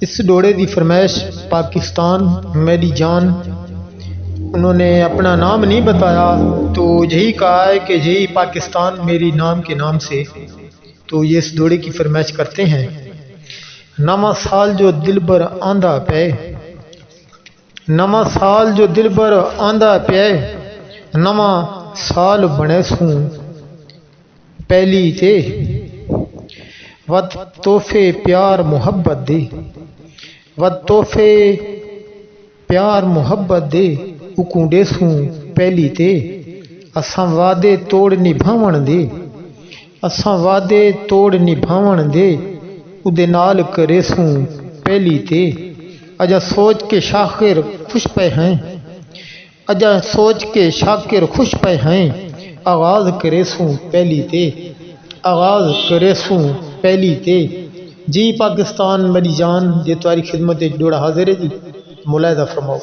اس ڈوڑے دی فرمائش پاکستان میری جان، انہوں نے اپنا نام نہیں بتایا تو یہی کہا ہے کہ یہی پاکستان میری نام کے نام سے، تو یہ اس ڈوڑے کی فرمائش کرتے ہیں۔ نواں سال جو دل بر آندا پے، نواں سال جو دل بر آندا پے، نواں سال بنے سوں پہلی تے، ود تحفے پیار محبت دے، ود تحفے پیار محبت دے، اکونڈے سوں پہلی تے، اساں وعدے توڑ نبھاون دے، اساں وعدے توڑ نبھاون دے، اودے نال کرے سوں پہلی تے، اجا سوچ کے شاکر خوش پہ ہیں، اجا سوچ کے شاکر خوش پہ ہیں، آغاز کرے سوں پہلی تے، آغاز کرے سوں پہلی تے۔ جی پاکستان میری جان، یہ تمہاری خدمت ایک ڈوڑا حاضر ہے جی، ملاحظہ فرماؤ۔